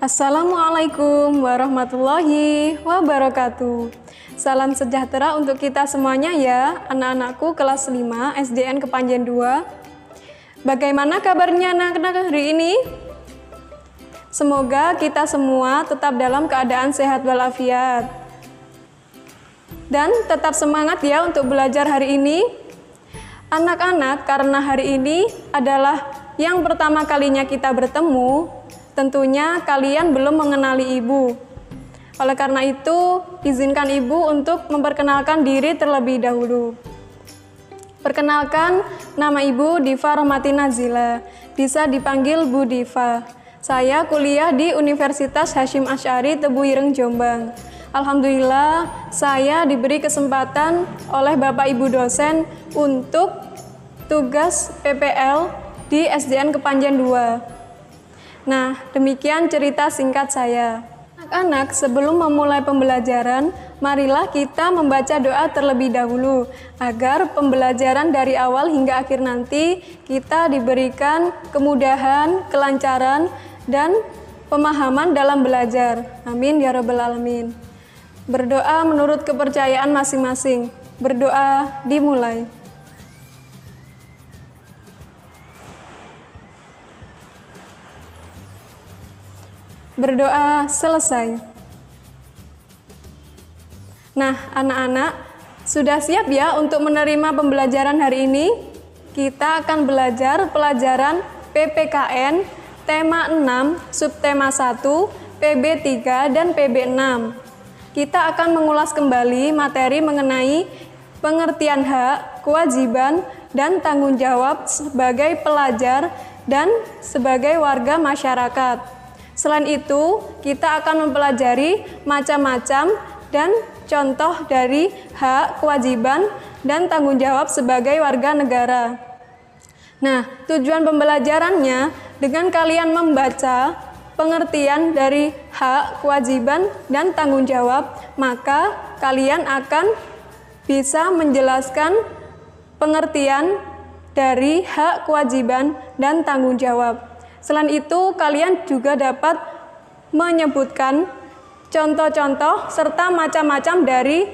Assalamualaikum warahmatullahi wabarakatuh. Salam sejahtera untuk kita semuanya ya, anak-anakku kelas 5 SDN Kepanjen 2. Bagaimana kabarnya anak-anak hari ini? Semoga kita semua tetap dalam keadaan sehat walafiat. Dan tetap semangat ya untuk belajar hari ini. Anak-anak, karena hari ini adalah yang pertama kalinya kita bertemu, tentunya kalian belum mengenali ibu. Oleh karena itu, izinkan ibu untuk memperkenalkan diri terlebih dahulu. Perkenalkan, nama ibu Diva Rohmati Nazila, bisa dipanggil Bu Diva. Saya kuliah di Universitas Hasyim Asy'ari Tebu Ireng, Jombang. Alhamdulillah, saya diberi kesempatan oleh Bapak Ibu dosen untuk tugas PPL di SDN Kepanjen 2. Nah, demikian cerita singkat saya. Anak-anak, sebelum memulai pembelajaran, marilah kita membaca doa terlebih dahulu, agar pembelajaran dari awal hingga akhir nanti kita diberikan kemudahan, kelancaran, dan pemahaman dalam belajar. Amin ya rabbal alamin. Berdoa menurut kepercayaan masing-masing. Berdoa dimulai. Berdoa selesai. Nah, anak-anak, sudah siap ya untuk menerima pembelajaran hari ini? Kita akan belajar pelajaran PPKN, tema 6, subtema 1, PB 3, dan PB 6. Kita akan mengulas kembali materi mengenai pengertian hak, kewajiban, dan tanggung jawab sebagai pelajar dan sebagai warga masyarakat. Selain itu, kita akan mempelajari macam-macam dan contoh dari hak, kewajiban, dan tanggung jawab sebagai warga negara. Nah, tujuan pembelajarannya dengan kalian membaca pengertian dari hak, kewajiban, dan tanggung jawab, maka kalian akan bisa menjelaskan pengertian dari hak, kewajiban, dan tanggung jawab. Selain itu, kalian juga dapat menyebutkan contoh-contoh serta macam-macam dari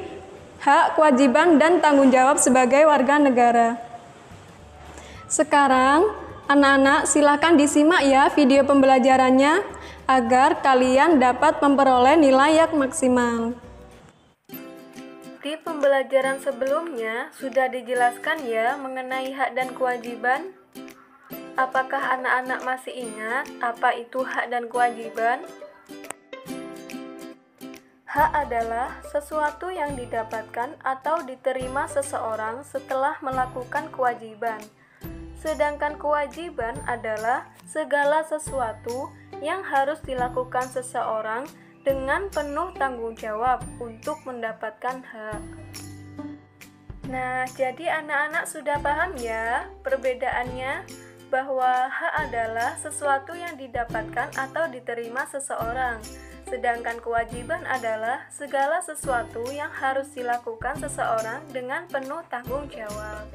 hak, kewajiban, dan tanggung jawab sebagai warga negara. Sekarang, anak-anak silakan disimak ya video pembelajarannya agar kalian dapat memperoleh nilai yang maksimal. Di pembelajaran sebelumnya sudah dijelaskan ya mengenai hak dan kewajiban. Apakah anak-anak masih ingat apa itu hak dan kewajiban? Hak adalah sesuatu yang didapatkan atau diterima seseorang setelah melakukan kewajiban. Sedangkan kewajiban adalah segala sesuatu yang harus dilakukan seseorang dengan penuh tanggung jawab untuk mendapatkan hak. Nah, jadi anak-anak sudah paham ya perbedaannya? Bahwa hak adalah sesuatu yang didapatkan atau diterima seseorang, sedangkan kewajiban adalah segala sesuatu yang harus dilakukan seseorang dengan penuh tanggung jawab.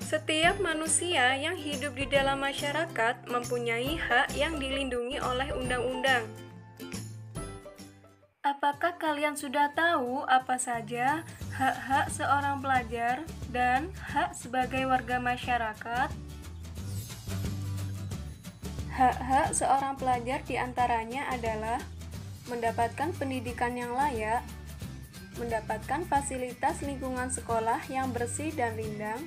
Setiap manusia yang hidup di dalam masyarakat mempunyai hak yang dilindungi oleh undang-undang. Apakah kalian sudah tahu apa saja hak-hak seorang pelajar dan hak sebagai warga masyarakat? Hak-hak seorang pelajar diantaranya adalah mendapatkan pendidikan yang layak, mendapatkan fasilitas lingkungan sekolah yang bersih dan rindang,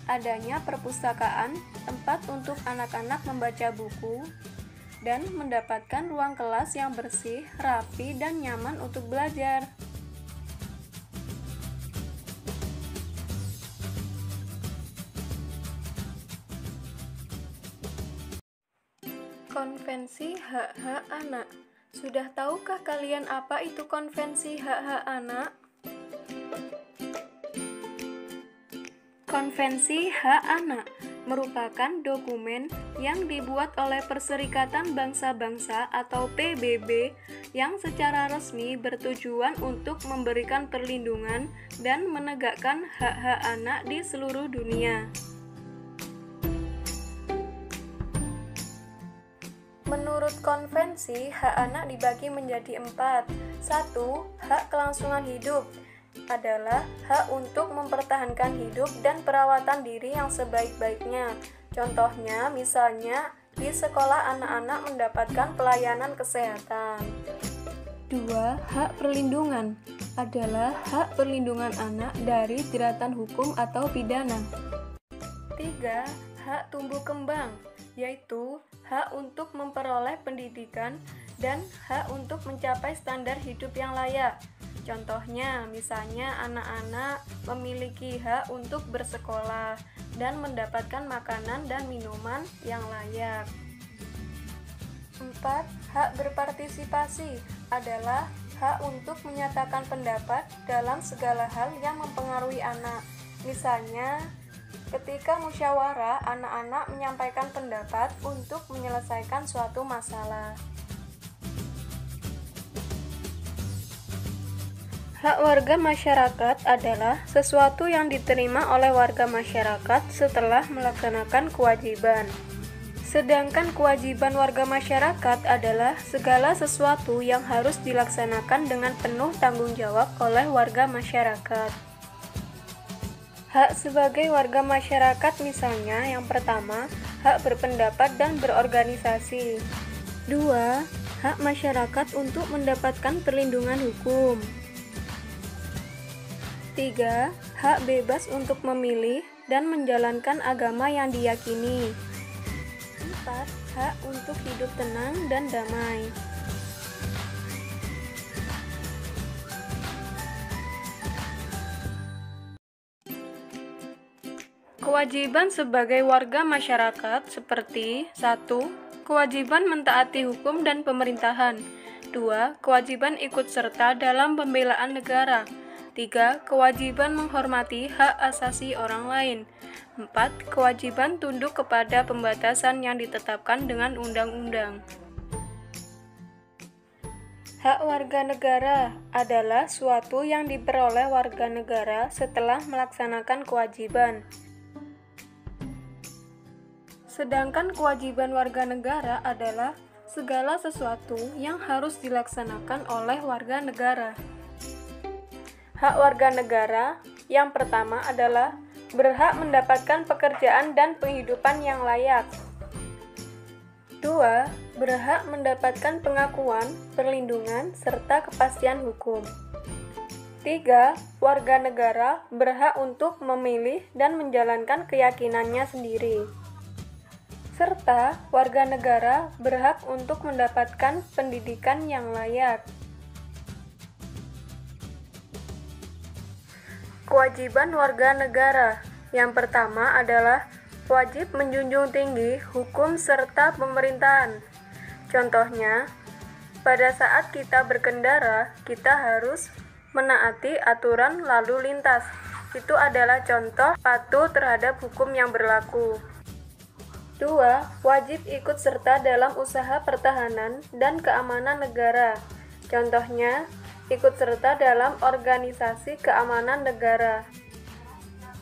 adanya perpustakaan, tempat untuk anak-anak membaca buku, dan mendapatkan ruang kelas yang bersih, rapi, dan nyaman untuk belajar. Konvensi hak-hak anak. Sudah tahukah kalian apa itu konvensi hak-hak anak? Konvensi Hak Anak merupakan dokumen yang dibuat oleh Perserikatan Bangsa-Bangsa atau PBB yang secara resmi bertujuan untuk memberikan perlindungan dan menegakkan hak-hak anak di seluruh dunia. Menurut konvensi, hak anak dibagi menjadi 4. 1. Hak kelangsungan hidup adalah hak untuk mempertahankan hidup dan perawatan diri yang sebaik-baiknya. Contohnya, misalnya di sekolah anak-anak mendapatkan pelayanan kesehatan. 2. Hak perlindungan adalah hak perlindungan anak dari jeratan hukum atau pidana. 3. Hak tumbuh kembang, yaitu hak untuk memperoleh pendidikan dan hak untuk mencapai standar hidup yang layak. Contohnya, misalnya anak-anak memiliki hak untuk bersekolah dan mendapatkan makanan dan minuman yang layak. 4. Hak berpartisipasi adalah hak untuk menyatakan pendapat dalam segala hal yang mempengaruhi anak. Misalnya, ketika musyawarah, anak-anak menyampaikan pendapat untuk menyelesaikan suatu masalah. Hak warga masyarakat adalah sesuatu yang diterima oleh warga masyarakat setelah melaksanakan kewajiban. Sedangkan kewajiban warga masyarakat adalah segala sesuatu yang harus dilaksanakan dengan penuh tanggung jawab oleh warga masyarakat. Hak sebagai warga masyarakat misalnya, yang pertama, hak berpendapat dan berorganisasi. 2. Hak masyarakat untuk mendapatkan perlindungan hukum. 3. Hak bebas untuk memilih dan menjalankan agama yang diyakini. 4. Hak untuk hidup tenang dan damai. Kewajiban sebagai warga masyarakat seperti 1. Kewajiban mentaati hukum dan pemerintahan. 2. Kewajiban ikut serta dalam pembelaan negara. 3. Kewajiban menghormati hak asasi orang lain. 4. Kewajiban tunduk kepada pembatasan yang ditetapkan dengan undang-undang. Hak warga negara adalah suatu yang diperoleh warga negara setelah melaksanakan kewajiban. Sedangkan kewajiban warga negara adalah segala sesuatu yang harus dilaksanakan oleh warga negara. Hak warga negara yang pertama adalah berhak mendapatkan pekerjaan dan penghidupan yang layak. 2. Berhak mendapatkan pengakuan, perlindungan, serta kepastian hukum. 3. Warga negara berhak untuk memilih dan menjalankan keyakinannya sendiri. Serta warga negara berhak untuk mendapatkan pendidikan yang layak. Kewajiban warga negara yang pertama adalah wajib menjunjung tinggi hukum serta pemerintahan. Contohnya, pada saat kita berkendara, kita harus menaati aturan lalu lintas. Itu adalah contoh patuh terhadap hukum yang berlaku. 2. Wajib ikut serta dalam usaha pertahanan dan keamanan negara. Contohnya, ikut serta dalam organisasi keamanan negara.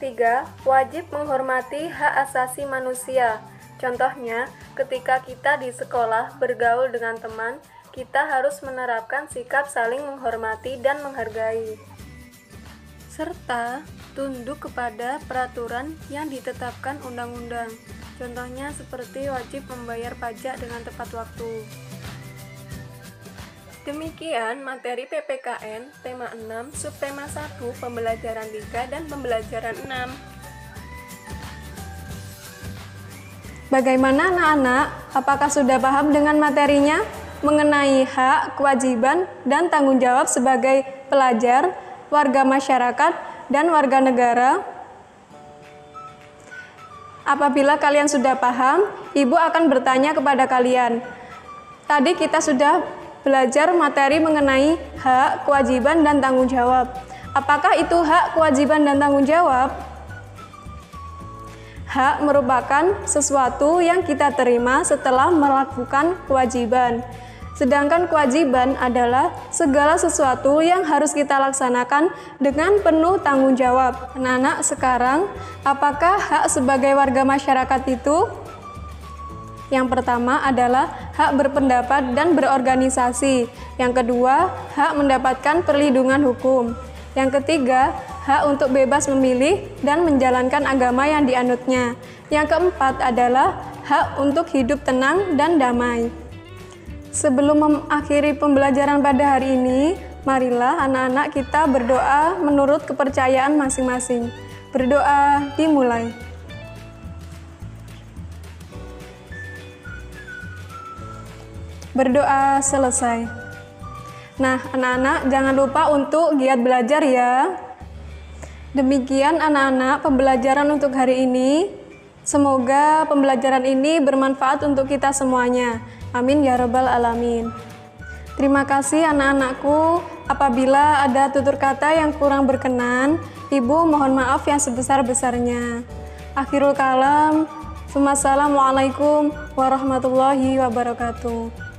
3. Wajib menghormati hak asasi manusia. Contohnya, ketika kita di sekolah bergaul dengan teman, kita harus menerapkan sikap saling menghormati dan menghargai. Serta tunduk kepada peraturan yang ditetapkan undang-undang. Contohnya seperti wajib membayar pajak dengan tepat waktu. Demikian materi PPKN tema 6, subtema 1, pembelajaran 3 dan pembelajaran 6. Bagaimana anak-anak? Apakah sudah paham dengan materinya mengenai hak, kewajiban, dan tanggung jawab sebagai pelajar, warga masyarakat, dan warga negara? Apabila kalian sudah paham, Ibu akan bertanya kepada kalian. Tadi kita sudah belajar materi mengenai hak, kewajiban, dan tanggung jawab. Apakah itu hak, kewajiban, dan tanggung jawab? Hak merupakan sesuatu yang kita terima setelah melakukan kewajiban. Sedangkan kewajiban adalah segala sesuatu yang harus kita laksanakan dengan penuh tanggung jawab. Anak-anak, sekarang apakah hak sebagai warga masyarakat itu? Yang pertama adalah hak berpendapat dan berorganisasi. Yang kedua, hak mendapatkan perlindungan hukum. Yang ketiga, hak untuk bebas memilih dan menjalankan agama yang dianutnya. Yang keempat adalah hak untuk hidup tenang dan damai. Sebelum mengakhiri pembelajaran pada hari ini, marilah anak-anak kita berdoa menurut kepercayaan masing-masing. Berdoa dimulai. Berdoa selesai. Nah, anak-anak jangan lupa untuk giat belajar ya. Demikian anak-anak pembelajaran untuk hari ini. Semoga pembelajaran ini bermanfaat untuk kita semuanya. Amin ya rabbal alamin. Terima kasih anak-anakku. Apabila ada tutur kata yang kurang berkenan, Ibu mohon maaf yang sebesar-besarnya. Akhirul kalam. Wassalamualaikum warahmatullahi wabarakatuh.